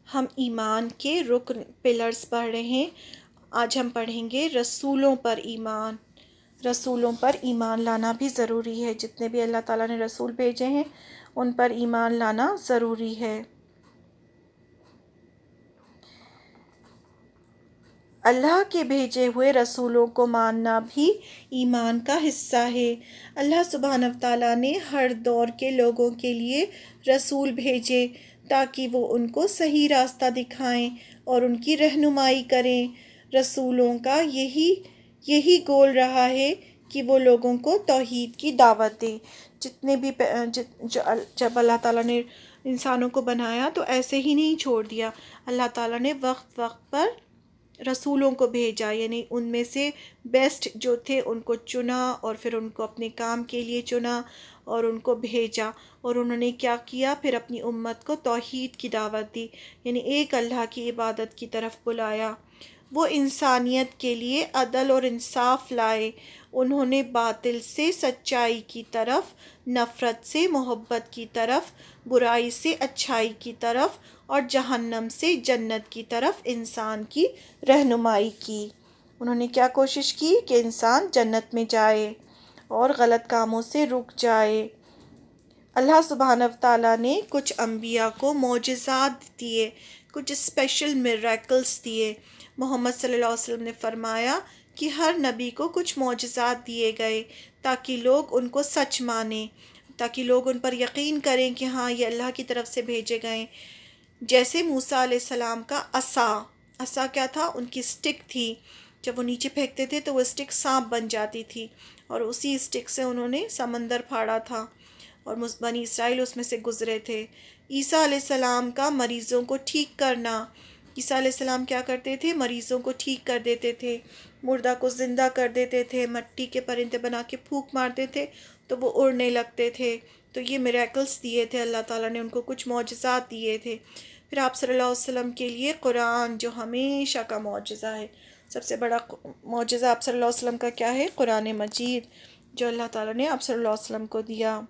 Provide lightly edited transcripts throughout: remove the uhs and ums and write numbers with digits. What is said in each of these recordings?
ہم ایمان کے رکن پلرز پڑھ رہے ہیں. آج ہم پڑھیں گے رسولوں پر ایمان. رسولوں پر ایمان لانا بھی ضروری ہے. جتنے بھی اللہ تعالیٰ نے رسول بھیجے ہیں ان پر ایمان لانا ضروری ہے. اللہ کے بھیجے ہوئے رسولوں کو ماننا بھی ایمان کا حصہ ہے. اللہ سبحانہ و تعالیٰ نے ہر دور کے لوگوں کے لیے رسول بھیجے تاکہ وہ ان کو صحیح راستہ دکھائیں اور ان کی رہنمائی کریں. رسولوں کا یہی گول رہا ہے کہ وہ لوگوں کو توحید کی دعوت دیں. جتنے بھی جب اللہ تعالیٰ نے انسانوں کو بنایا تو ایسے ہی نہیں چھوڑ دیا. اللہ تعالیٰ نے وقت وقت پر رسولوں کو بھیجا، یعنی ان میں سے بیسٹ جو تھے ان کو چنا اور پھر ان کو اپنے کام کے لیے چنا اور ان کو بھیجا. اور انہوں نے کیا کیا؟ پھر اپنی امت کو توحید کی دعوت دی، یعنی ایک اللہ کی عبادت کی طرف بلایا. وہ انسانیت کے لیے عدل اور انصاف لائے. انہوں نے باطل سے سچائی کی طرف، نفرت سے محبت کی طرف، برائی سے اچھائی کی طرف اور جہنم سے جنت کی طرف انسان کی رہنمائی کی. انہوں نے کیا کوشش کی کہ انسان جنت میں جائے اور غلط کاموں سے رک جائے. اللہ سبحانہ و تعالیٰ نے کچھ انبیاء کو معجزات دیے، کچھ اسپیشل میریکلز دیے. محمد صلی اللہ علیہ وسلم نے فرمایا کہ ہر نبی کو کچھ معجزات دیے گئے تاکہ لوگ ان کو سچ مانیں، تاکہ لوگ ان پر یقین کریں کہ ہاں یہ اللہ کی طرف سے بھیجے گئے. جیسے موسیٰ علیہ السلام کا عصا کیا تھا؟ ان کی اسٹک تھی. جب وہ نیچے پھینکتے تھے تو وہ اسٹک سانپ بن جاتی تھی اور اسی اسٹک سے انہوں نے سمندر پھاڑا تھا اور بنی اسرائیل اس میں سے گزرے تھے. عیسیٰ علیہ السلام کا مریضوں کو ٹھیک کرنا. عیسیٰ علیہ السلام کیا کرتے تھے؟ مریضوں کو ٹھیک کر دیتے تھے، مردہ کو زندہ کر دیتے تھے، مٹی کے پرندے بنا کے پھونک مارتے تھے تو وہ اڑنے لگتے تھے. تو یہ میریکلز دیے تھے اللہ تعالیٰ نے، ان کو کچھ معجزات دیے تھے. پھر آپ صلی اللہ علیہ وسلم کے لیے قرآن جو ہمیشہ کا معجزہ ہے. سب سے بڑا معجزہ آپ صلی اللہ علیہ وسلم کا کیا ہے؟ قرآن مجید جو اللہ تعالیٰ نے آپ صلی اللہ علیہ وسلم کو دیا.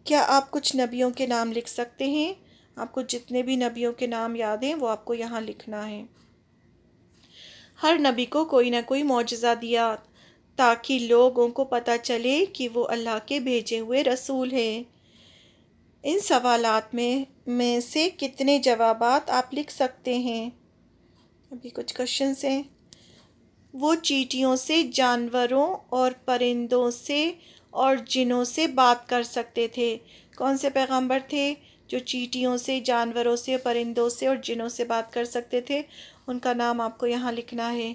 کیا آپ کچھ نبیوں کے نام لکھ سکتے ہیں؟ آپ کو جتنے بھی نبیوں کے نام یاد ہیں وہ آپ کو یہاں لکھنا ہے. ہر نبی کو کوئی نہ کوئی معجزہ دیا تاکہ لوگوں کو پتہ چلے کہ وہ اللہ کے بھیجے ہوئے رسول ہیں. ان سوالات میں سے کتنے جوابات آپ لکھ سکتے ہیں؟ ابھی کچھ کوشچنس ہیں. وہ چیونٹیوں سے، جانوروں اور پرندوں سے اور جنوں سے بات کر سکتے تھے. کون سے پیغمبر تھے جو چیونٹیوں سے، جانوروں سے، پرندوں سے اور جنوں سے بات کر سکتے تھے؟ ان کا نام آپ کو یہاں لکھنا ہے.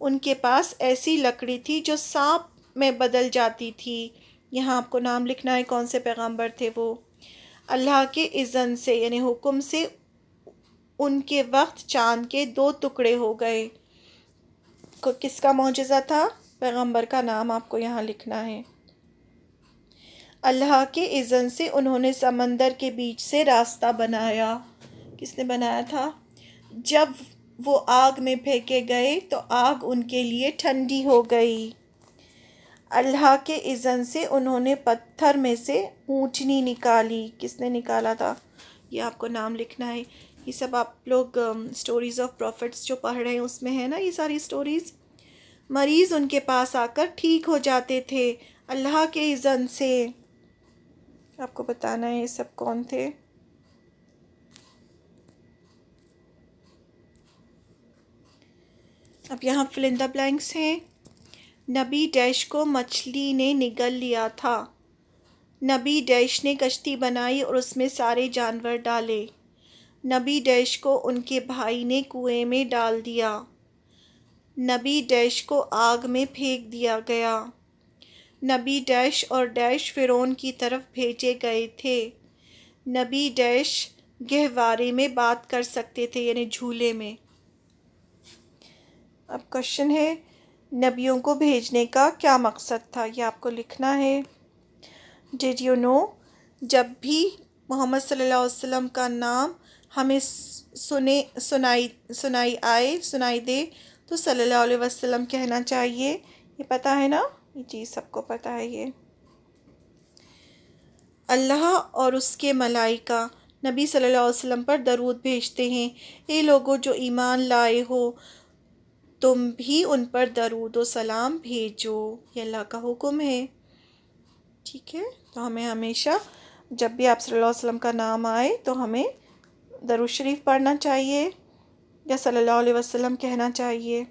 ان کے پاس ایسی لکڑی تھی جو سانپ میں بدل جاتی تھی. یہاں آپ کو نام لکھنا ہے کون سے پیغمبر تھے وہ. اللہ کے اذن سے یعنی حکم سے ان کے وقت چاند کے 2 ٹکڑے ہو گئے. کس کا معجزہ تھا؟ پیغمبر کا نام آپ کو یہاں لکھنا ہے. اللہ کے اذن سے انہوں نے سمندر کے بیچ سے راستہ بنایا. کس نے بنایا تھا؟ جب وہ آگ میں پھینکے گئے تو آگ ان کے لیے ٹھنڈی ہو گئی. اللہ کے اذن سے انہوں نے پتھر میں سے اونٹنی نکالی. کس نے نکالا تھا؟ یہ آپ کو نام لکھنا ہے. یہ سب آپ لوگ سٹوریز آف پروفٹس جو پڑھ رہے ہیں اس میں ہے نا یہ ساری سٹوریز. مریض ان کے پاس آ کر ٹھیک ہو جاتے تھے اللہ کے اذن سے. آپ کو بتانا ہے یہ سب کون تھے. اب یہاں فل ان دا بلینکس ہیں. نبی ڈیش کو مچھلی نے نگل لیا تھا. نبی ڈیش نے کشتی بنائی اور اس میں سارے جانور ڈالے. نبی ڈیش کو ان کے بھائی نے کنویں میں ڈال دیا. نبی ڈیش کو آگ میں پھینک دیا گیا. نبی ڈیش اور ڈیش فرعون کی طرف بھیجے گئے تھے. نبی ڈیش گہوارے میں بات کر سکتے تھے یعنی جھولے میں. اب کوشچن ہے نبیوں کو بھیجنے کا کیا مقصد تھا؟ یہ آپ کو لکھنا ہے. Did you know? جب بھی محمد صلی اللہ علیہ وسلم کا نام ہمیں سنائی دے تو صلی اللہ علیہ وسلم کہنا چاہیے. یہ پتہ ہے نا؟ یہ چیز سب کو پتہ ہے. یہ اللہ اور اس کے ملائکہ نبی صلی اللہ علیہ وسلم پر درود بھیجتے ہیں۔ اے لوگو جو ایمان لائے ہو، تم بھی ان پر درود و سلام بھیجو، یہ اللہ کا حکم ہے۔ ٹھیک ہے، تو ہمیں ہمیشہ جب بھی آپ صلی اللہ علیہ وسلم کا نام آئے تو ہمیں درود شریف پڑھنا چاہیے یا صلی اللہ علیہ وسلم کہنا چاہیے۔